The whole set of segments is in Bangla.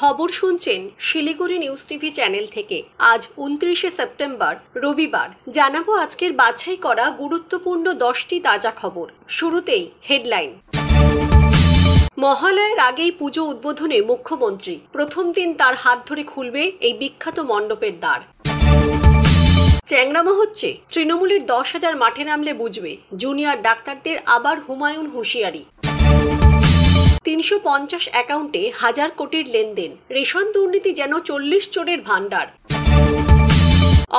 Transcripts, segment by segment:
খবর শুনছেন শিলিগুড়ি নিউজ টিভি চ্যানেল থেকে। আজ 29শে সেপ্টেম্বর রবিবার। জানাবো আজকের বাছাই করা গুরুত্বপূর্ণ 10টি তাজা খবর। শুরুতেই হেডলাইন। মহালয়ার আগেই পুজো উদ্বোধনে মুখ্যমন্ত্রী। প্রথম দিন তার হাত ধরে খুলবে এই বিখ্যাত মণ্ডপের দ্বার। চ্যাংড়ামো হচ্ছে, তৃণমূলের 10,000 মাঠে নামলে বুঝবে। জুনিয়র ডাক্তারদের আবার হুমায়ুন হুঁশিয়ারি। 350 অ্যাকাউন্টে 1000 কোটির লেনদেন। রেশন দুর্নীতি যেন 40 চোরের ভাণ্ডার।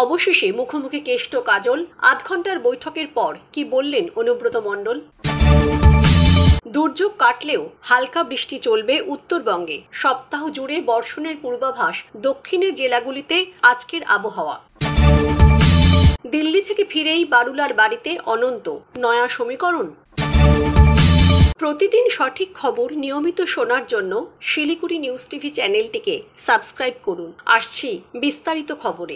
অবশেষে মুখোমুখি কেষ্ট কাজল। আধ ঘন্টার বৈঠকের পর কি বললেন অনুব্রত মণ্ডল? দুর্যোগ কাটলেও হালকা বৃষ্টি চলবে উত্তরবঙ্গে। সপ্তাহ জুড়ে বর্ষণের পূর্বাভাস দক্ষিণের জেলাগুলিতে। আজকের আবহাওয়া। দিল্লি থেকে ফিরেই বারুলার বাড়িতে অনন্ত। নয়া সমীকরণ। প্রতিদিন সঠিক খবর নিয়মিত শোনার জন্য শিলিগুড়ি নিউজ টিভি চ্যানেলটিকে সাবস্ক্রাইব করুন। আসছি বিস্তারিত খবরে।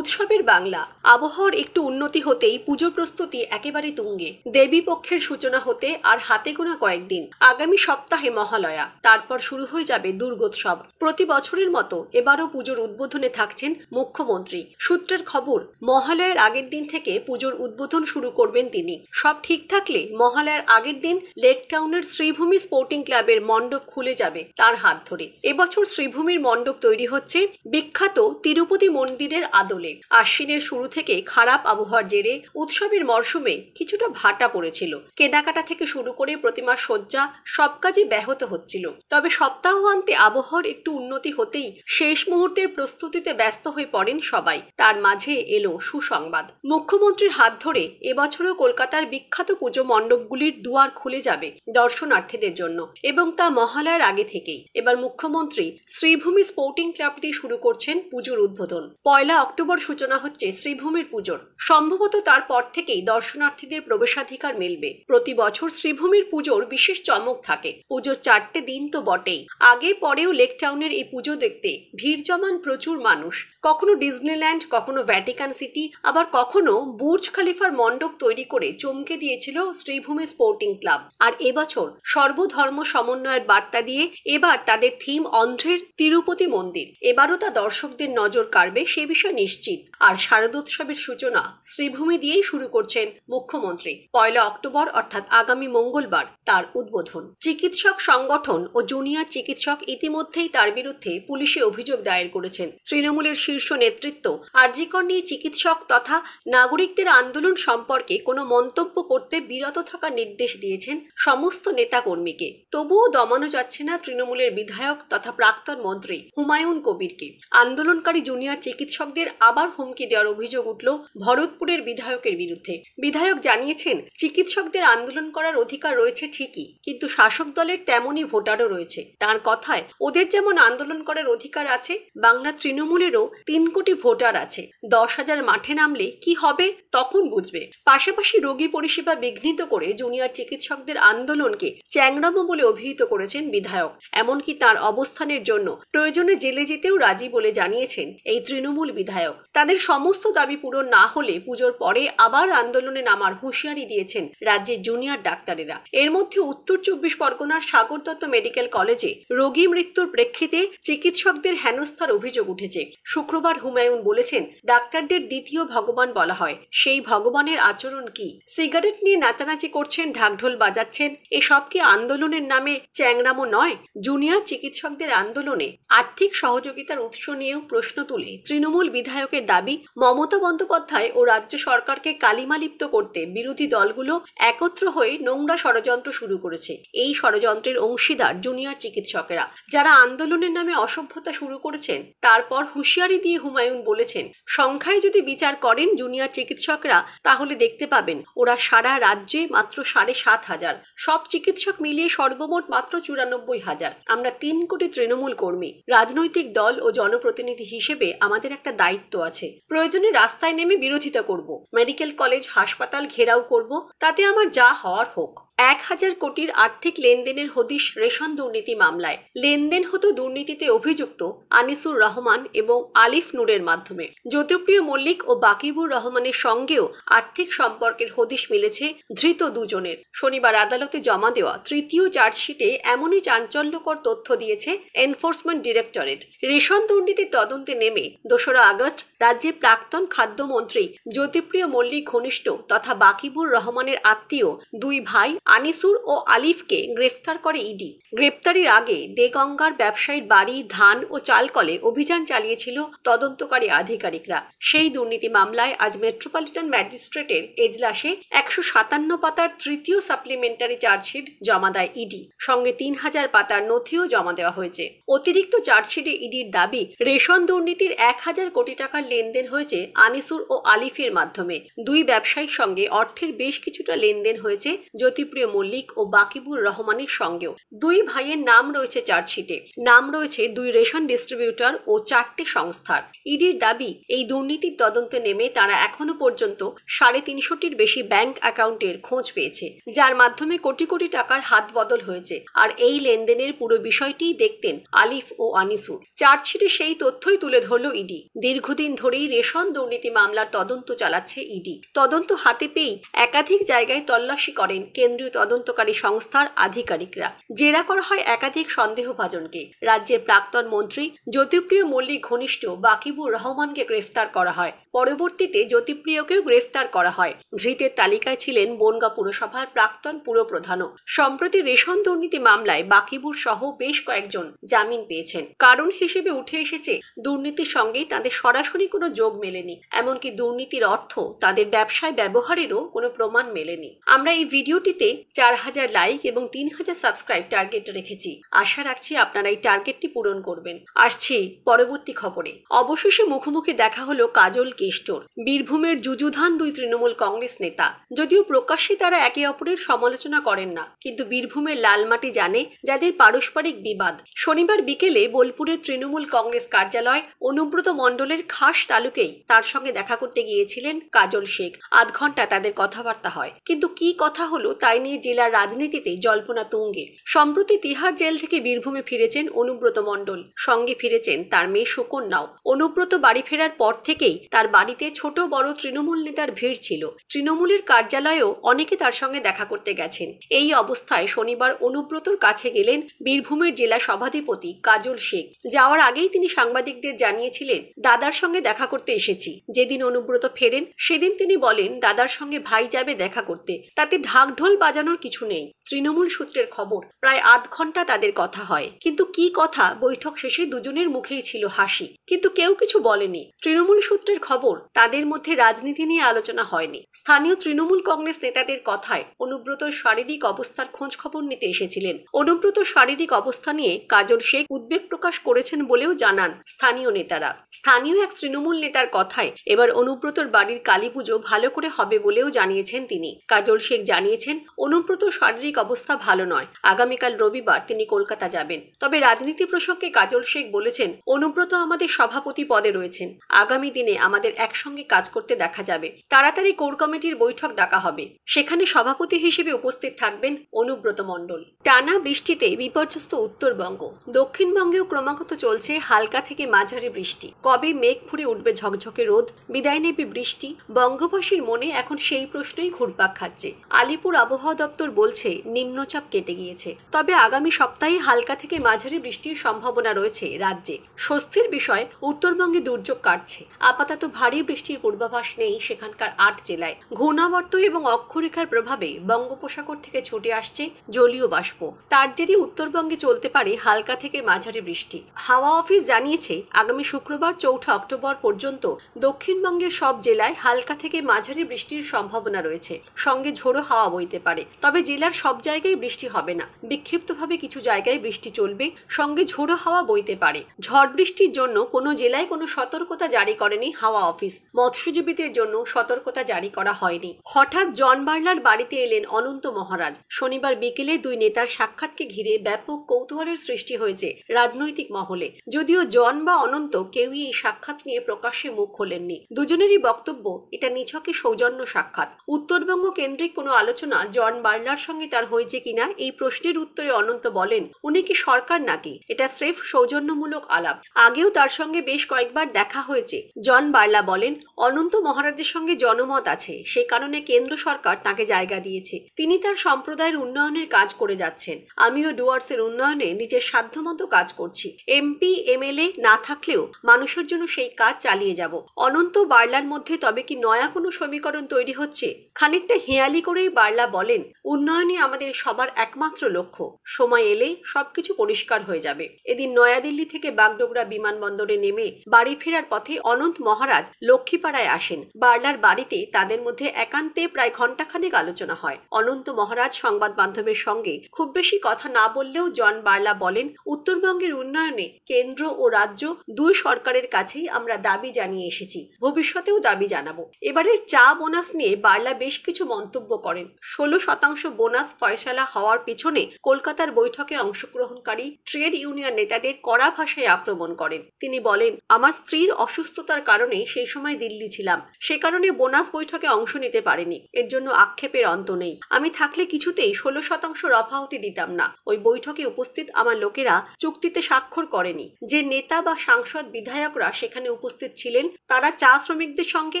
উৎসবের বাংলা। আবহাওয়ার একটু উন্নতি হতেই পুজো প্রস্তুতি একেবারে তুঙ্গে। দেবী পক্ষের সূচনা হতে আর হাতে গোনা কয়েকদিন। আগামী সপ্তাহে মহালয়া, তারপর শুরু হয়ে যাবে দুর্গোৎসব। প্রতি বছরের মতো এবারও পুজোর উদ্বোধনে থাকছেন মুখ্যমন্ত্রী। সূত্রের খবর, মহালয়ার আগের দিন থেকে পুজোর উদ্বোধন শুরু করবেন তিনি। সব ঠিক থাকলে মহালয়ার আগের দিন লেক টাউনের শ্রীভূমি স্পোর্টিং ক্লাবের মণ্ডপ খুলে যাবে তার হাত ধরে। এবছর শ্রীভূমির মণ্ডপ তৈরি হচ্ছে বিখ্যাত তিরুপতি মন্দিরের আদলে। আশ্বিনের শুরু থেকে খারাপ আবহাওয়ার জেরে উৎসবের মরশুমে কিছুটা ভাটা পড়েছিল। কেনাকাটা থেকে শুরু করে প্রতিমার সজ্জা সব কাজই ব্যাহত হচ্ছিল। তবে সপ্তাহান্তে আবহাওয়ার একটু উন্নতি হতেই শেষ মুহূর্তের প্রস্তুতিতে ব্যস্ত হয়ে পড়েন সবাই। তার মাঝে এলো সুসংবাদ। মুখ্যমন্ত্রীর হাত ধরে এবছরও কলকাতার বিখ্যাত পুজো মণ্ডপগুলির দুয়ার খুলে যাবে দর্শনার্থীদের জন্য, এবং তা মহালয়ার আগে থেকেই। এবার মুখ্যমন্ত্রী শ্রীভূমি স্পোর্টিং ক্লাব দিয়ে শুরু করছেন পুজোর উদ্বোধন। 1 অক্টোবর সূচনা হচ্ছে শ্রীভূমির পুজোর। সম্ভবত তারপর থেকেই দর্শনার্থীদের প্রবেশাধিকার মিলবে। প্রতি বছর শ্রীভূমির পুজোর বিশেষ চমক থাকে। পুজোর 4টে দিন তো বটেই, আগে পরেও লেক টাউনের এই পুজো দেখতে ভিড় জমান প্রচুর মানুষ। কখনো ডিজনিল্যান্ড, কখনো ভ্যাটিকান সিটি, আবার কখনো বুর্জ খলিফার মণ্ডপ তৈরি করে চমকে দিয়েছিল শ্রীভূমি স্পোর্টিং ক্লাব। আর এবছর সর্বধর্ম সমন্বয়ের বার্তা দিয়ে এবার তাদের থিম অন্ধ্রের তিরুপতি মন্দির। এবারও তা দর্শকদের নজর কাড়বে সে বিষয়ে নিশ্চিত। আর শারদোৎসবের সূচনা শ্রীভূমি দিয়েই শুরু করছেন মুখ্যমন্ত্রী। 1 অক্টোবর অর্থাৎ আগামী মঙ্গলবার তার উদ্বোধন। চিকিৎসক সংগঠন ও জুনিয়র চিকিৎসক ইতিমধ্যেই তার বিরুদ্ধে পুলিশে অভিযোগ দায়ের করেছেন। তৃণমূলের শীর্ষ নেতৃত্ব আর.জি. কর নিয়ে চিকিৎসক তথা নাগরিকদের আন্দোলন সম্পর্কে কোনো মন্তব্য করতে বিরত থাকার নির্দেশ দিয়েছেন সমস্ত নেতাকর্মীকে। তবুও দমানো যাচ্ছে না তৃণমূলের বিধায়ক তথা প্রাক্তন মন্ত্রী হুমায়ুন কবিরকে। আন্দোলনকারী জুনিয়র চিকিৎসকদের আবার হুমকি দেওয়ার অভিযোগ উঠল ভরতপুরের বিধায়কের বিরুদ্ধে। বিধায়ক জানিয়েছেন, চিকিৎসকদের আন্দোলন করার অধিকার রয়েছে ঠিকই, কিন্তু শাসক দলের তেমনই ভোটারও রয়েছে। তার কথায়, ওদের যেমন আন্দোলন করার অধিকার আছে, বাংলা তৃণমূলেরও 3 কোটি ভোটার আছে। 10,000 মাঠে নামলে কি হবে তখন বুঝবে। পাশাপাশি রোগী পরিষেবা বিঘ্নিত করে জুনিয়র চিকিৎসকদের আন্দোলনকে চ্যাংড়ামো বলে অভিহিত করেছেন বিধায়ক। এমনকি তার অবস্থানের জন্য প্রয়োজনে জেলে যেতেও রাজি বলে জানিয়েছেন এই তৃণমূল বিধায়ক। তাদের সমস্ত দাবি পূরণ না হলে পুজোর পরে আবার আন্দোলনে নামার হুঁশিয়ারি দিয়েছেন রাজ্যের জুনিয়র ডাক্তারেরা। এর মধ্যে উত্তর 24 পরগনার সাগর দত্ত মেডিকেল কলেজে রোগী মৃত্যুর প্রেক্ষিতে চিকিৎসকদের হেনস্থার অভিযোগ উঠেছে। শুক্রবার হুমায়ুন বলেছেন, ডাক্তারদের দ্বিতীয় ভগবান বলা হয়। সেই ভগবানের আচরণ কি? সিগারেট নিয়ে নাচানাচি করছেন, ঢাকঢোল বাজাচ্ছেন, এসব কি আন্দোলনের নামে চ্যাংড়ামো নয়? জুনিয়র চিকিৎসকদের আন্দোলনে আর্থিক সহযোগিতার উৎস নিয়েও প্রশ্ন তুলে তৃণমূল বিধায়কের দাবি, মমতা বন্দ্যোপাধ্যায় ও রাজ্য সরকারকে কালিমালিপ্ত করতে বিরোধী দলগুলো একত্র হয়ে নোংরা ষড়যন্ত্র শুরু করেছে। এই ষড়যন্ত্রের অংশীদার জুনিয়র চিকিৎসকেরা, যারা আন্দোলনের নামে অসভ্যতা শুরু করেছেন। তারপর হুঁশিয়ারি দিয়ে হুমায়ুন বলেছেন, সংখ্যায় যদি বিচার করেন জুনিয়র চিকিৎসকরা, তাহলে দেখতে পাবেন ওরা সারা রাজ্যে মাত্র 7,500। সব চিকিৎসক মিলিয়ে সর্বমোট মাত্র 94,000। আমরা 3 কোটি তৃণমূল কর্মী। রাজনৈতিক দল ও জনপ্রতিনিধি হিসেবে আমাদের একটা দায়িত্ব আছে। প্রয়োজনে রাস্তায় নেমে বিরোধিতা করব, মেডিকেল কলেজ হাসপাতাল ঘেরাও করব, তাতে আমার যা হওয়ার হোক। 1000 কোটির আর্থিক লেনদেনের হদিশ রেশন দুর্নীতি মামলায়। লেনদেন হতো দুর্নীতিতে অভিযুক্ত আনিসুর রহমান এবং আলিফ নূরের মাধ্যমে। জ্যোতিপ্রিয় মল্লিক ও বাকিবুর রহমানের সঙ্গেও আর্থিক সম্পর্কের হদিশ মিলেছে ধৃত দুজনের। শনিবার আদালতে জমা দেওয়া তৃতীয় চার্জশিটে এমনই চাঞ্চল্যকর তথ্য দিয়েছে এনফোর্সমেন্ট ডিরেক্টরেট। রেশন দুর্নীতির তদন্তে নেমে 2রা আগস্ট রাজ্যের প্রাক্তন খাদ্যমন্ত্রী জ্যোতিপ্রিয় মল্লিক ঘনিষ্ঠ তথা বাকিবুর রহমানের আত্মীয় দুই ভাই আনিসুর ও আলিফকে গ্রেফতার করে ইডি। গ্রেপ্তারির আগে দেগঙ্গার ব্যবসায়ীর বাড়ি, ধান ও চালকলে অভিযান চালিয়েছিল তদন্তকারী আধিকারিকরা। সেই দুর্নীতি মামলায় আজ মেট্রোপলিটন ম্যাজিস্ট্রেটের এজলাসে 157 পাতার তৃতীয় সাপ্লিমেন্টারি চার্জশিট জমা দেয় ইডি। সঙ্গে 3000 পাতার নথিও জমা দেওয়া হয়েছে। অতিরিক্ত চার্জশিটে ইডির দাবি, রেশন দুর্নীতির 1000 কোটি টাকার লেনদেন হয়েছে আনিসুর ও আলিফের মাধ্যমে। দুই ব্যবসায়ীর সঙ্গে অর্থের বেশ কিছুটা লেনদেন হয়েছে জ্যোতিপ্রিয় মল্লিক ও বাকিবুর রহমানের সঙ্গেও। দুই ভাইয়ের নাম রয়েছে চার্জশিটে। নাম রয়েছে 2 রেশন ডিস্ট্রিবিউটর ও 4টে সংস্থার। ইডির দাবি, এই দুর্নীতির তদন্তে নেমে তারা এখনো পর্যন্ত 350টির বেশি ব্যাংক অ্যাকাউন্টের খোঁজ পেয়েছে, যার মাধ্যমে কোটি কোটি টাকার হাত বদল হয়েছে। আর এই লেনদেনের পুরো বিষয়টিই দেখতেন আলিফ ও আনিসুর। চার্জশিটে সেই তথ্যই তুলে ধরল ইডি। দীর্ঘদিন ধরেই রেশন দুর্নীতি মামলার তদন্ত চালাচ্ছে ইডি। তদন্ত হাতে পেয়েই একাধিক জায়গায় তল্লাশি করেন কেন্দ্রীয় তদন্তকারী সংস্থার আধিকারিকরা। জেরা করা হয় একাধিক সন্দেহভাজনকে। রাজ্যের প্রাক্তন মন্ত্রী জ্যোতিপ্রিয় মল্লিক ঘনিষ্ঠ বাকিবুর রহমানকে গ্রেফতার করা হয়। পরবর্তীতে জ্যোতিপ্রিয়কেও গ্রেফতার করা হয়। ধৃতের তালিকায় ছিলেন বনগাঁ পুরসভার প্রাক্তন পুরপ্রধানও। সম্প্রতি রেশন দুর্নীতি মামলায় বাকিবুর সহ বেশ কয়েকজন জামিন পেয়েছেন। কারণ হিসেবে উঠে এসেছে, দুর্নীতির সঙ্গেই তাদের সরাসরি কোনো যোগ মেলেনি, এমনকি দুর্নীতির অর্থ তাদের ব্যবসায় ব্যবহারেরও কোনো প্রমাণ মেলেনি। আমরা এই ভিডিওটিতে 4000 লাইক এবং 3000 সাবস্ক্রাইব টার্গেট রেখেছি। আশা রাখছি আপনারা এই টার্গেটটি পূরণ করবেন। আসছি পরবর্তী খবরে। অবশেষে মুখোমুখি দেখা হলো কাজল কেষ্টর। বীরভূমের যুযুধান দুই তৃণমূল কংগ্রেস নেতা। যদিও প্রকাশ্যে তারা একে অপরের সমালোচনা করেন না, কিন্তু বীরভূমের লালমাটি জানে যাদের পারস্পরিক বিবাদ। শনিবার বিকেলে বোলপুরের তৃণমূল কংগ্রেস কার্যালয় অনুব্রত মণ্ডলের খাস তালুকেই তার সঙ্গে দেখা করতে গিয়েছিলেন কাজল শেখ। আধ ঘন্টা তাদের কথাবার্তা হয়, কিন্তু কি কথা হলো তাই নিয়ে জেলার রাজনীতিতে জল্পনা তুঙ্গে। সম্প্রতি তিহার জেল থেকে বীরভূমে ফিরেছেন অনুব্রত মণ্ডল। সঙ্গে ফিরেছেন তার মেয়ে সুকন্যাও। অনুব্রত বাড়ি ফেরার পর থেকেই তার বাড়িতে ছোট বড় তৃণমূল নেতার ভিড় ছিল। তৃণমূলের কার্যালয়েও অনেকে তার সঙ্গে দেখা করতে গেছেন। এই অবস্থায় শনিবার অনুব্রতর কাছে গেলেন বীরভূমের জেলা সভাধিপতি কাজল শেখ। যাওয়ার আগেই তিনি সাংবাদিকদের জানিয়েছিলেন, দাদার সঙ্গে দেখা করতে এসেছি। যেদিন অনুব্রত ফেরেন সেদিন তিনি বলেন দাদার সঙ্গে ভাই যাবে দেখা করতে। তাতে ঢাকঢোল বাজানোর কিছু নেই। তৃণমূল সূত্রের খবর, প্রায় আধ ঘন্টা তাদের কথা হয়। কিন্তু কি কথা, বৈঠক শেষে দুজনের মুখেই ছিল হাসি, কিন্তু কেউ কিছু বলেনি। তৃণমূল সূত্রের খবর, তাদের মধ্যে রাজনীতি নিয়ে আলোচনা হয়নি। স্থানীয় তৃণমূল কংগ্রেস নেতাদের কথায় অনুব্রতর শারীরিক অবস্থার খোঁজ খবর নিতে এসেছিলেন। অনুব্রতর শারীরিক অবস্থা নিয়ে কাজল শেখ উদ্বেগ প্রকাশ করেছেন বলেও জানান স্থানীয় নেতারা। স্থানীয় এক তৃণমূল নেতার কথায় এবার অনুব্রতর বাড়ির কালীপুজো ভালো করে হবে বলেও জানিয়েছেন তিনি। কাজল শেখ জানিয়েছেন, অনুব্রতর শারীরিক অবস্থা ভালো নয়। আগামীকাল রবিবার তিনি কলকাতা যাবেন। তবে রাজনীতি প্রসঙ্গে কাজল শেখ বলেছেন, অনুব্রত আমাদের সভাপতি পদে রয়েছেন। আগামী দিনে আমাদের একসঙ্গে কাজ করতে দেখা যাবে। তাড়াতাড়ি কোর কমিটির বৈঠক ডাকা হবে। সেখানে সভাপতি হিসেবে উপস্থিত থাকবেন অনুব্রত মণ্ডল। টানা বৃষ্টিতে বিপর্যস্ত উত্তরবঙ্গ। দক্ষিণবঙ্গেও ক্রমাগত চলছে হালকা থেকে মাঝারি বৃষ্টি। কবে মেঘ ফুঁড়ে উঠবে ঝকঝকে রোদ, বিদায় নেবে বৃষ্টি? বঙ্গবাসীর মনে এখন সেই প্রশ্নই ঘুরপাক খাচ্ছে। আলিপুর আবহাওয়া দপ্তর বলছে নিম্নচাপ কেটে গিয়েছে। তবে আগামী সপ্তাহে হালকা থেকে মাঝারি বৃষ্টির সম্ভাবনা রয়েছে রাজ্যে। স্বস্তির বিষয়, উত্তরবঙ্গে দুর্যোগ কাটছে। আপাতত ভারী বৃষ্টির পূর্বাভাস নেই সেখানকার 8 জেলায়। ঘূর্ণাবর্ত এবং অক্ষরেখার প্রভাবে বঙ্গোপসাগর থেকে ছুটে আসছে জলীয় বাষ্প। তার জেরে উত্তরবঙ্গে চলতে পারে হালকা থেকে মাঝারি বৃষ্টি। হাওয়া অফিস জানিয়েছে, আগামী শুক্রবার 4 অক্টোবর পর্যন্ত দক্ষিণবঙ্গের সব জেলায় হালকা থেকে মাঝারি বৃষ্টির সম্ভাবনা রয়েছে। সঙ্গে ঝোড়ো হাওয়া বইতে পারে। তবে জেলার সব জায়গায় বৃষ্টি হবে না। বিক্ষিপ্তভাবে কিছু জায়গায় বৃষ্টি চলবে, সঙ্গে ঝোড়ো হাওয়া বইতে পারে। ঝড় বৃষ্টির জন্য কোনো জেলায় কোনো সতর্কতা জারি করেনি হাওয়া অফিস। মৎস্যজীবীদের জন্য সতর্কতা জারি করা হয়নি। হঠাৎ জন বার্লার বাড়িতে এলেন অনন্ত মহারাজ। শনিবার বিকেলে দুই নেতার সাক্ষাৎকে ঘিরে ব্যাপক কৌতূহলের সৃষ্টি হয়েছে রাজনৈতিক মহলে। যদিও জন বা অনন্ত কেউই এই সাক্ষাৎ নিয়ে প্রকাশ্যে মুখ খোলেননি। দুজনেরই বক্তব্য, এটা নিছকই সৌজন্য সাক্ষাৎ। উত্তরবঙ্গ কেন্দ্রিক কোনো আলোচনা জন জন বার্লার সঙ্গে তার হয়েছে কিনা এই প্রশ্নের উত্তরে অনন্ত বলেন, উনি কি সরকার নাকি, এটা স্রেফ সৌজন্যমূলক আলাপ। আগেও তার সঙ্গে বেশ কয়েকবার দেখা হয়েছে। জন বার্লা বলেন, অনন্ত মহারাজের সঙ্গে জনমত আছে, সে কারণে কেন্দ্র সরকার তাকে জায়গা দিয়েছে। তিনি তার সম্প্রদায়ের উন্নয়নের কাজ করে যাচ্ছেন। আমিও ডুয়ার্সের উন্নয়নে নিজের সাধ্যমতো কাজ করছি। এমপি এমএলএ না থাকলেও মানুষের জন্য সেই কাজ চালিয়ে যাব। অনন্ত বার্লার মধ্যে তবে কি নয়া কোনো সমীকরণ তৈরি হচ্ছে? খানিকটা হেয়ালি করেই বার্লা বলেন, উন্নয়নই আমাদের সবার একমাত্র লক্ষ্য। সময় এলে সবকিছু পরিষ্কার হয়ে যাবে। এদিন নয়াদিল্লি থেকে বাগডোগরা বিমানবন্দরে নেমে বাড়ি ফেরার পথে অনন্ত মহারাজ লক্ষ্মীপাড়ায় আসেন। বার্লার বাড়িতে তাদের মধ্যে একান্তে প্রায় ঘণ্টাখানেক আলোচনা হয়। অনন্ত মহারাজ সংবাদ মাধ্যমের সঙ্গে খুব বেশি কথা না বললেও জন বার্লা বলেন, উত্তরবঙ্গের উন্নয়নে কেন্দ্র ও রাজ্য দুই সরকারের কাছেই আমরা দাবি জানিয়ে এসেছি, ভবিষ্যতেও দাবি জানাবো। এবারের চা বোনাস নিয়ে বার্লা বেশ কিছু মন্তব্য করেন। 16% বোনাস ফয়সালা হওয়ার পিছনে কলকাতার বৈঠকে অংশগ্রহণকারী ট্রেড ইউনিয়ন নেতাদের কড়া ভাষায় আক্রমণ করেন। তিনি বলেন, আমার স্ত্রীর অসুস্থতার কারণে সেই সময় দিল্লি ছিলাম, সে কারণে বোনাস বৈঠকে অংশ নিতে পারেনি। এর জন্য আক্ষেপের অন্ত নেই। আমি থাকলে কিছুতেই 16% রফাহতি দিতাম না। ওই বৈঠকে উপস্থিত আমার লোকেরা চুক্তিতে স্বাক্ষর করেনি। যে নেতা বা সাংসদ বিধায়করা সেখানে উপস্থিত ছিলেন তারা চা শ্রমিকদের সঙ্গে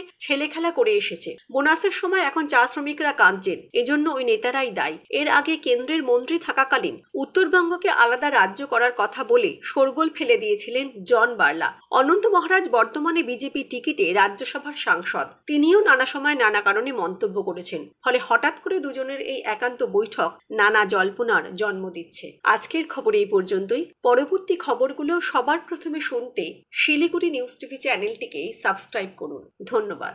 ছেলে খেলা করে এসেছে। বোনাসের সময় এখন চা শ্রমিকরা কাঁদছেন, এজন্য ওই নেতারাই দায়ী। এর আগে কেন্দ্রের মন্ত্রী থাকাকালীন উত্তরবঙ্গকে আলাদা রাজ্য করার কথা বলে শোরগোল ফেলে দিয়েছিলেন জন বার্লা। অনন্ত মহারাজ বর্তমানে বিজেপি টিকিটে রাজ্যসভার সাংসদ। তিনিও নানা সময় নানা কারণে মন্তব্য করেছেন। ফলে হঠাৎ করে দুজনের এই একান্ত বৈঠক নানা জল্পনার জন্ম দিচ্ছে। আজকের খবর এই পর্যন্তই। পরবর্তী খবরগুলো সবার প্রথমে শুনতে শিলিগুড়ি নিউজ টিভি চ্যানেলটিকে সাবস্ক্রাইব করুন। ধন্যবাদ।